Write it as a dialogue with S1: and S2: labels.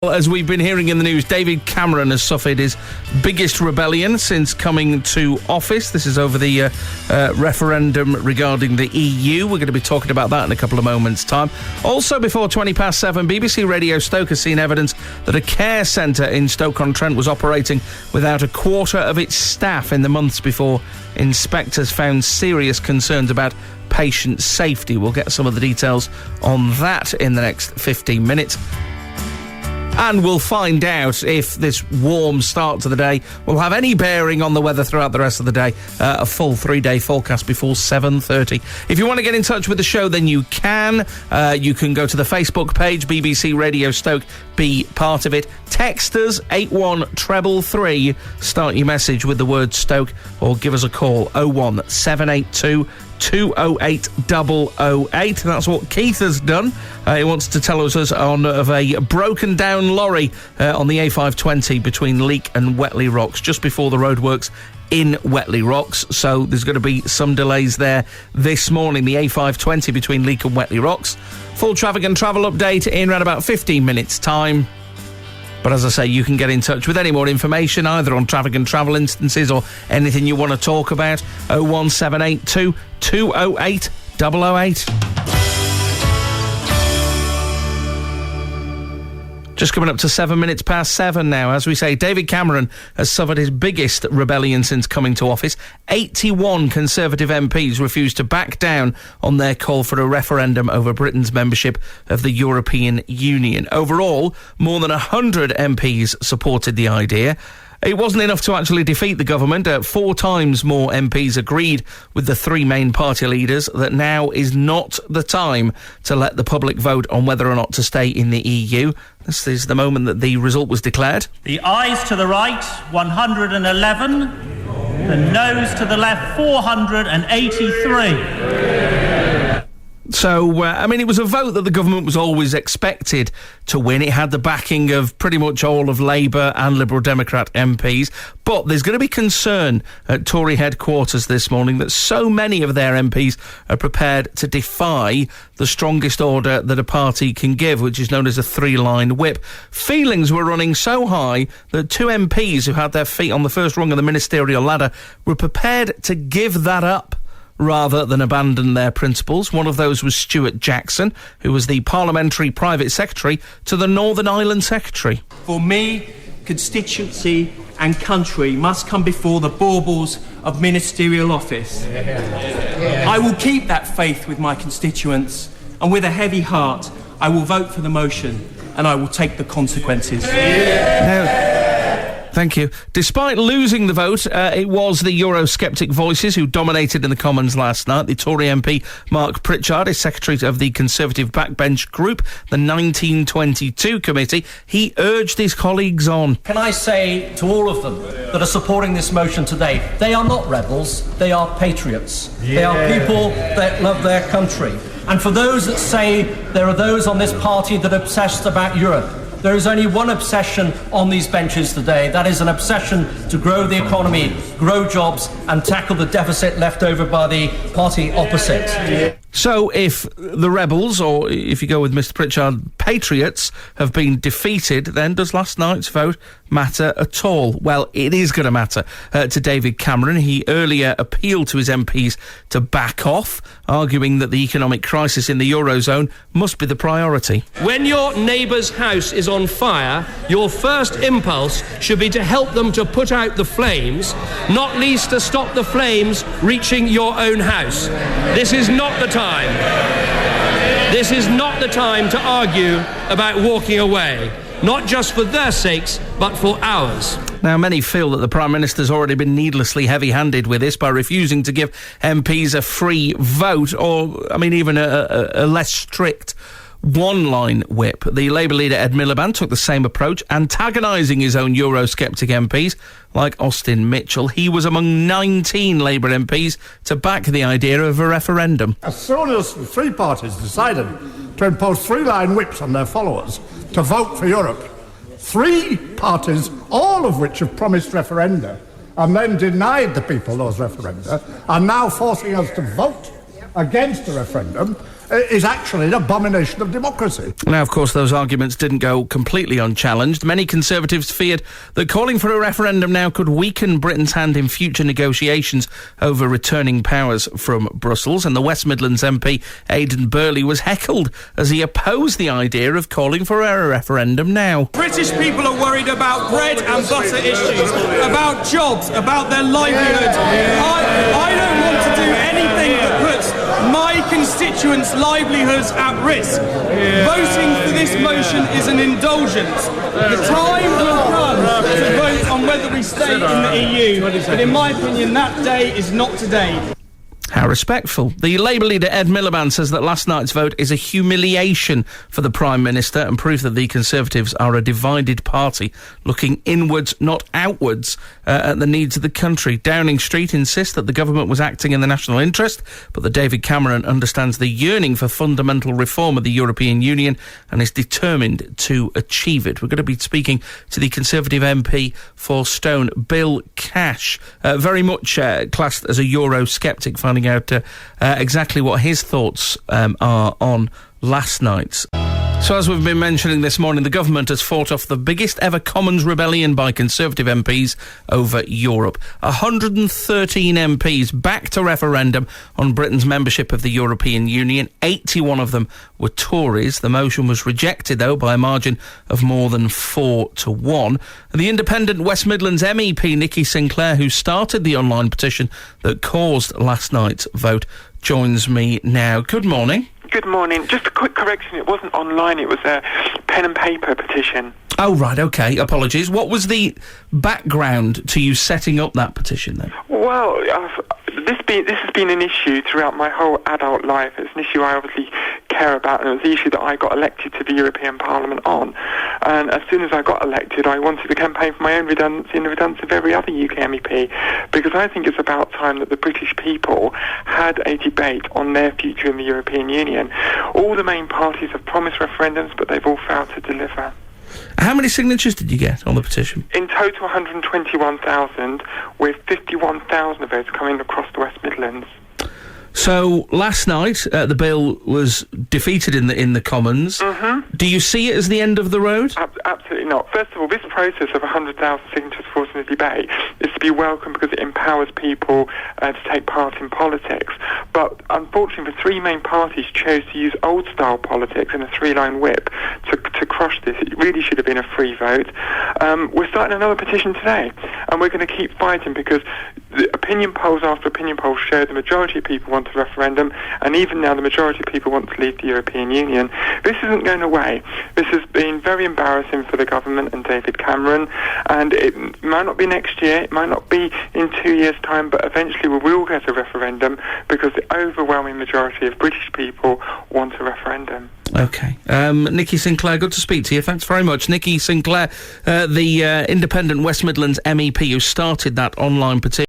S1: As we've been hearing in the news, David Cameron has suffered his biggest rebellion since coming to office. This is over the referendum regarding the EU. We're going to be talking about that in a couple of moments' time. Also, before 7:20, BBC Radio Stoke has seen evidence that a care centre in Stoke-on-Trent was operating without a quarter of its staff in the months before inspectors found serious concerns about patient safety. We'll get some of the details on that in the next 15 minutes. And we'll find out if this warm start to the day will have any bearing on the weather throughout the rest of the day. A full 3-day forecast before 7:30. If you want to get in touch with the show, then you can. You can go to the Facebook page, BBC Radio Stoke, be part of it. Text us 81333. Start your message with the word Stoke, or give us a call 01782 208 008. That's what Keith has done. He wants to tell us of a broken down lorry on the A520 between Leek and Wetley Rocks, just before the roadworks in Wetley Rocks. So there's going to be some delays there this morning, the A520 between Leek and Wetley Rocks. Full traffic and travel update in around about 15 minutes' time. But as I say, you can get in touch with any more information, either on traffic and travel instances or anything you want to talk about. 01782 208 008. Just coming up to 7:07 now. As we say, David Cameron has suffered his biggest rebellion since coming to office. 81 Conservative MPs refused to back down on their call for a referendum over Britain's membership of the European Union. Overall, more than 100 MPs supported the idea. It wasn't enough to actually defeat the government. 4 times more MPs agreed with the 3 main party leaders that now is not the time to let the public vote on whether or not to stay in the EU. This is the moment that the result was declared.
S2: The ayes to the right, 111. The noes to the left, 483.
S1: So, it was a vote that the government was always expected to win. It had the backing of pretty much all of Labour and Liberal Democrat MPs. But there's going to be concern at Tory headquarters this morning that so many of their MPs are prepared to defy the strongest order that a party can give, which is known as a 3-line whip. Feelings were running so high that 2 MPs who had their feet on the first rung of the ministerial ladder were prepared to give that up rather than abandon their principles. One of those was Stuart Jackson, who was the Parliamentary Private Secretary to the Northern Ireland Secretary.
S3: For me, constituency and country must come before the baubles of ministerial office. I will keep that faith with my constituents, and with a heavy heart, I will vote for the motion, and I will take the consequences.
S1: Thank you. Despite losing the vote, it was the Eurosceptic voices who dominated in the Commons last night. The Tory MP Mark Pritchard is secretary of the Conservative backbench group, the 1922 committee. He urged his colleagues on.
S4: Can I say to all of them that are supporting this motion today, they are not rebels, they are patriots. Yeah. They are people that love their country. And for those that say there are those on this party that are obsessed about Europe, there is only one obsession on these benches today. That is an obsession to grow the economy, grow jobs, and tackle the deficit left over by the party opposite.
S1: So if the rebels, or if you go with Mr Pritchard, patriots, have been defeated, then does last night's vote matter at all? Well, it is going to matter to David Cameron. He earlier appealed to his MPs to back off, arguing that the economic crisis in the Eurozone must be the priority.
S5: When your neighbour's house is on fire, your first impulse should be to help them to put out the flames, not least to stop the flames reaching your own house. This is not the time. This is not the time to argue about walking away, not just for their sakes, but for ours.
S1: Now, many feel that the Prime Minister's already been needlessly heavy-handed with this by refusing to give MPs a free vote, or, even a less strict one-line whip. The Labour leader Ed Miliband took the same approach, antagonising his own Eurosceptic MPs, like Austin Mitchell. He was among 19 Labour MPs to back the idea of a referendum.
S6: As soon as the 3 parties decided to impose 3-line whips on their followers to vote for Europe, 3 parties, all of which have promised referenda and then denied the people those referenda, are now forcing us to vote against the referendum is actually an abomination of democracy.
S1: Now, of course, those arguments didn't go completely unchallenged. Many Conservatives feared that calling for a referendum now could weaken Britain's hand in future negotiations over returning powers from Brussels, and the West Midlands MP Aidan Burley was heckled as he opposed the idea of calling for a referendum now.
S3: British people are worried about bread and butter issues, about jobs, about their livelihoods. I don't want to do anything that puts my constituents' livelihoods at risk. Voting for this motion is an indulgence. The time will come to vote on whether we stay in the EU, but in my opinion, that day is not today.
S1: How respectful. The Labour leader Ed Miliband says that last night's vote is a humiliation for the Prime Minister and proof that the Conservatives are a divided party, looking inwards, not outwards, at the needs of the country. Downing Street insists that the government was acting in the national interest, but that David Cameron understands the yearning for fundamental reform of the European Union and is determined to achieve it. We're going to be speaking to the Conservative MP for Stone, Bill Cash, very much classed as a Eurosceptic, finding out exactly what his thoughts are on last night's. So as we've been mentioning this morning, the government has fought off the biggest ever Commons rebellion by Conservative MPs over Europe. 113 MPs backed a referendum on Britain's membership of the European Union. 81 of them were Tories. The motion was rejected, though, by a margin of more than 4-1. The independent West Midlands MEP Nikki Sinclaire, who started the online petition that caused last night's vote, joins me now. Good morning.
S7: Good morning. Just a quick correction. It wasn't online. It was a pen and paper petition.
S1: Oh, right. OK. Apologies. What was the background to you setting up that petition, then?
S7: Well, this has been an issue throughout my whole adult life. It's an issue I obviously care about, and it was the issue that I got elected to the European Parliament on. And as soon as I got elected, I wanted to campaign for my own redundancy and the redundancy of every other UK MEP, because I think it's about time that the British people had a debate on their future in the European Union. All the main parties have promised referendums, but they've all failed to deliver.
S1: How many signatures did you get on the petition?
S7: In total, 121,000, with 51,000 of those coming across the West Midlands.
S1: So last night, the bill was defeated in the Commons.
S7: Mm-hmm.
S1: Do you see it as the end of the road?
S7: Absolutely not. First of all, this process of 100,000 signatures forcing a debate is to be welcome because it empowers people to take part in politics. But unfortunately, the three main parties chose to use old-style politics and a three-line whip to crush this. It really should have been a free vote. We're starting another petition today, and we're going to keep fighting because the opinion polls after opinion polls show the majority of people want a referendum, and even now the majority of people want to leave the European Union. This isn't going away. This has been very embarrassing for the government and David Cameron, and it might not be next year, it might not be in 2 years' time, but eventually we will get a referendum because the overwhelming majority of British people want a referendum.
S1: OK. Nikki Sinclaire, good to speak to you. Thanks very much. Nikki Sinclaire, the independent West Midlands MEP who started that online petition.